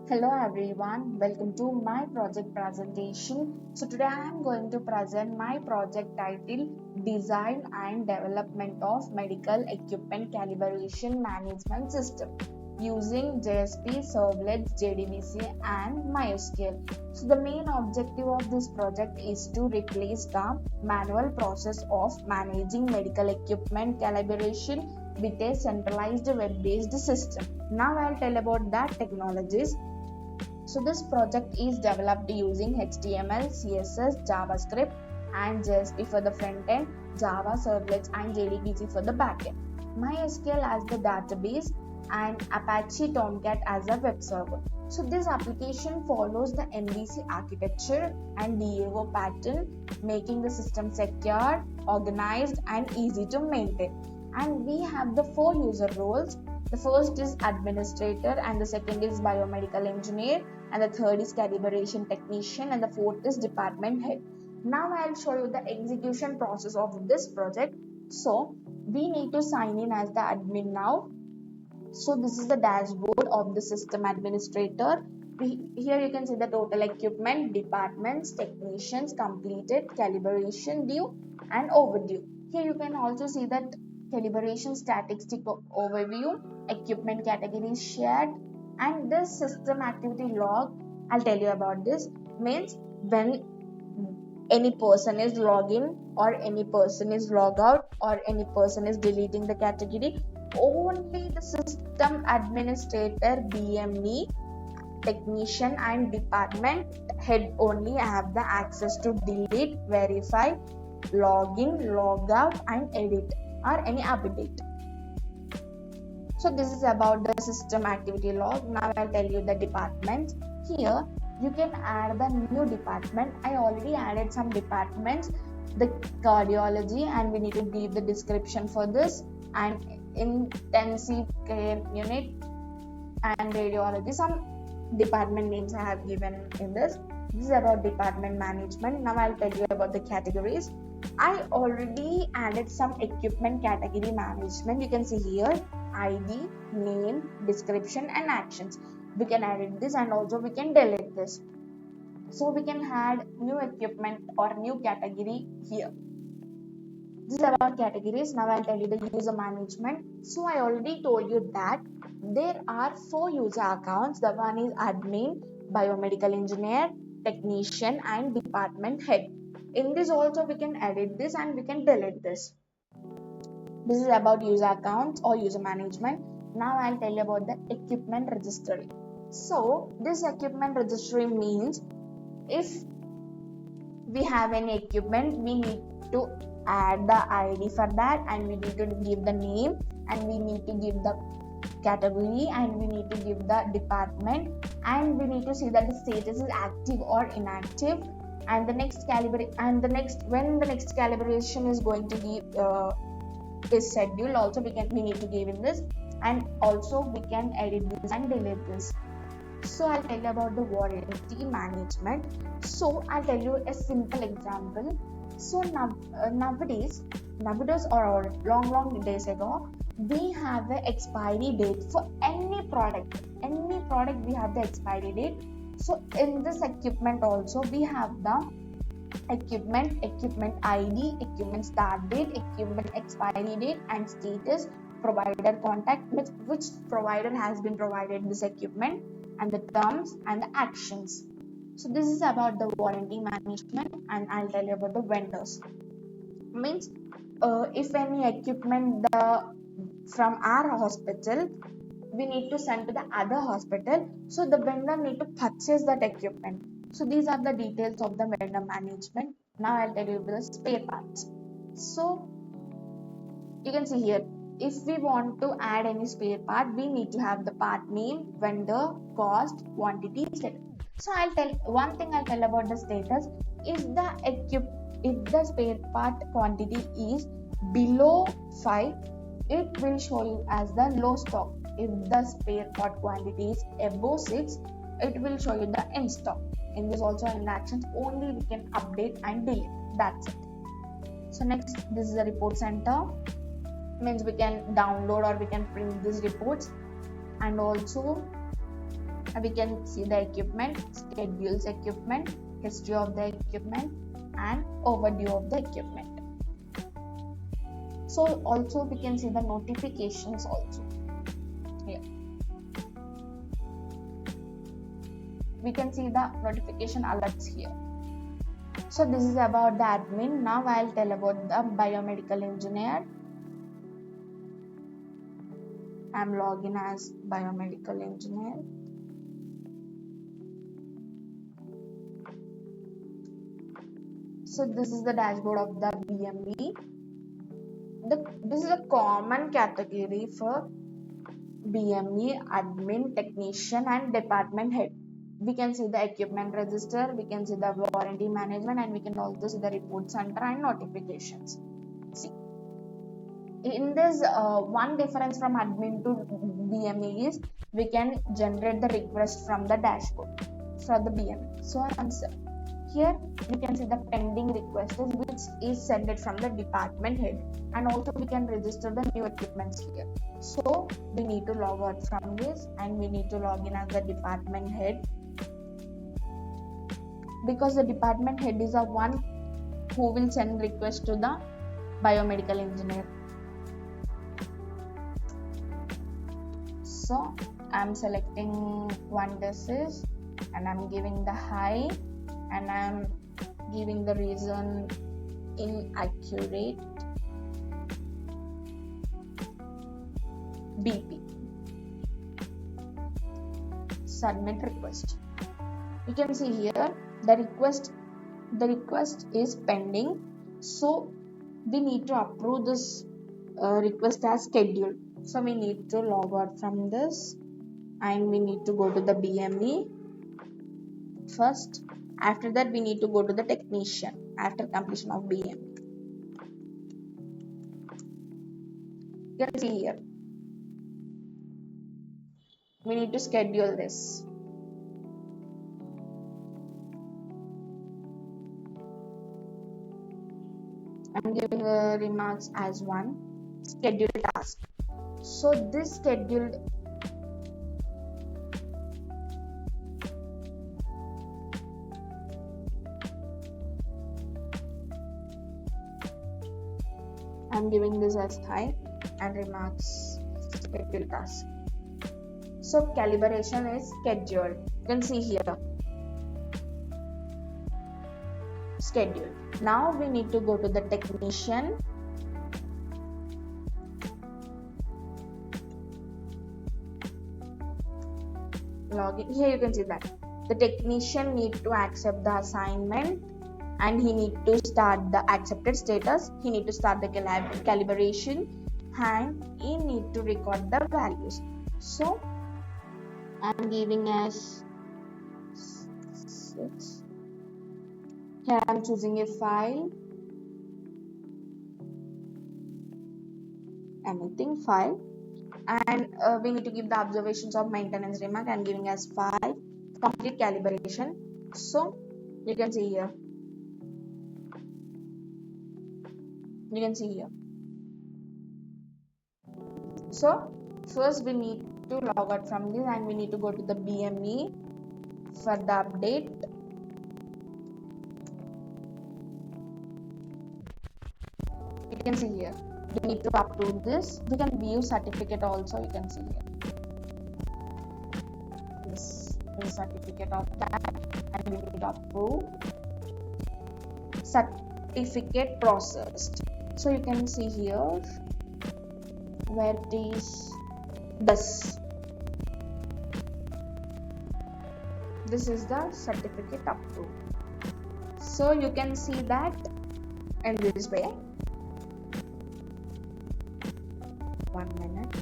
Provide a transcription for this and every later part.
Hello everyone, welcome to my project presentation. So today I am going to present my project titled Design and Development of Medical Equipment Calibration Management System using JSP, Servlets, JDBC and MySQL. So the main objective of this project is to replace the manual process of managing medical equipment calibration with a centralized web-based system. Now I'll tell about the technologies. So this project is developed using HTML, CSS, JavaScript and JSP for the front end, Java Servlets and JDBC for the back end, MySQL as the database and Apache Tomcat as a web server. So this application follows the MVC architecture and DAO pattern, making the system secure, organized and easy to maintain. And we have the 4 user roles. The first is administrator and the second is biomedical engineer and the third is calibration technician and the fourth is department head. Now I'll show you the execution process of this project. So we need to sign in as the admin now. So this is the dashboard of the system administrator. Here you can see the total equipment, departments, technicians, completed, calibration due and overdue. Here you can also see that calibration statistic overview, equipment categories shared, and this system activity log. I'll tell you about this. Means when any person is login or any person is log out or any person is deleting the category, only the system administrator, BME, technician and department head only have the access to delete, verify, log in, log out and edit or any update. So this is about the system activity log. Now I'll tell you the departments. Here you can add the new department. I already added some departments, the cardiology, and we need to give the description for this, and intensive care unit and radiology. Some department names I have given in this. This is about department management. Now I'll tell you about the categories. I already added some equipment category management. You can see here ID, name, description and actions. We can edit this and also we can delete this. So we can add new equipment or new category here. This is about categories. Now I'll tell you the user management. So I already told you that there are 4 user accounts. The one is admin, biomedical engineer, technician and department head. In this also we can edit this and we can delete this. This is about user accounts or user management. Now I'll tell you about the equipment registry. So this equipment registry means if we have any equipment, we need to add the ID for that and we need to give the name and we need to give the category and we need to give the department and we need to see that the status is active or inactive and the next when the next calibration is going to give is scheduled. Also we need to give in this and also we can edit this and delete this. So I'll tell you about the warranty management. So I'll tell you a simple example. So nowadays or long days ago, we have the expiry date for any product we have the expiry date. So in this equipment also we have the equipment ID, equipment start date, equipment expiry date and status, provider contact, which provider has been provided this equipment and the terms and the actions. So this is about the warranty management and I'll tell you about the vendors. Means if any equipment from our hospital we need to send to the other hospital, so the vendor need to purchase that equipment. So these are the details of the vendor management. Now I'll tell you the spare parts. So you can see here, if we want to add any spare part, we need to have the part name, vendor, cost, quantity, status. So I'll tell about the status. If the spare part quantity is below 5, it will show you as the low stock. If the spare part quantity is above 6, it will show you the in stock. In this also in actions only we can update and delete. That's it. So next, this is the report center. Means we can download or we can print these reports, and also We can see the equipment, schedules equipment, history of the equipment, and overview of the equipment. So also we can see the notifications also here. We can see the notification alerts here. So this is about the admin. Now I'll tell about the biomedical engineer. I'm logging as biomedical engineer. So this is the dashboard of the BME. This is a common category for BME, admin, technician, and department head. We can see the equipment register, we can see the warranty management, and we can also see the report center and notifications. See, in this one difference from admin to BME is we can generate the request from the dashboard for the BME. So answer. Here you can see the pending requests which is sent from the department head, and also we can register the new equipments here. So we need to log out from this and we need to log in as the department head, because the department head is the one who will send request to the biomedical engineer. So I'm selecting one disease and I'm giving the high, and I'm giving the reason inaccurate BP. Submit request. You can see here the request is pending, so we need to approve this request as scheduled. So we need to log out from this and we need to go to the BME first. After that we need to go to the technician after completion of BME. You can see here we need to schedule this. I'm giving the remarks as one scheduled task. So this scheduled I'm giving this as high and remarks scheduled task. So calibration is scheduled. You can see here scheduled. Now we need to go to the technician. Login. Here you can see that the technician need to accept the assignment and he need to start the accepted status. He need to start the calibration and he need to record the values. So I'm giving as 6. Here I'm choosing a file, anything file, and we need to give the observations of maintenance remark. I'm giving as 5. Complete calibration. So you can see here. You can see here. So first we need to log out from this and we need to go to the BME for the update. You can see here. We need to approve this. We can view certificate also. You can see here. This is certificate of that, and we need to approve. Certificate processed. So you can see here where it is this. This is the certificate approved. So you can see that in this way. 1 minute.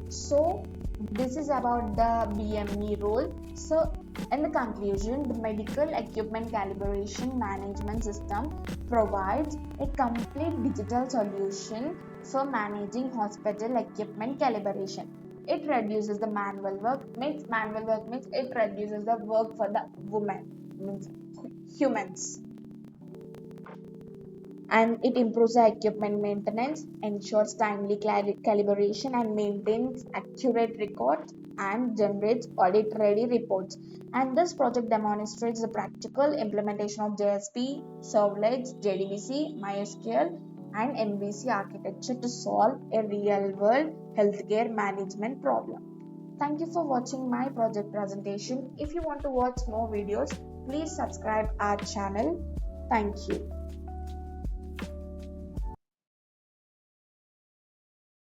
So this is about the BME role. So in the conclusion, the medical equipment calibration management system provides a complete digital solution for managing hospital equipment calibration. It reduces the manual work. Means it reduces the work for the humans. and it improves the equipment maintenance, ensures timely calibration, and maintains accurate records and generates audit ready reports. And this project demonstrates the practical implementation of JSP, Servlets, JDBC, MySQL, and MVC architecture to solve a real world healthcare management problem. Thank you for watching my project presentation. If you want to watch more videos, please subscribe our channel. Thank you.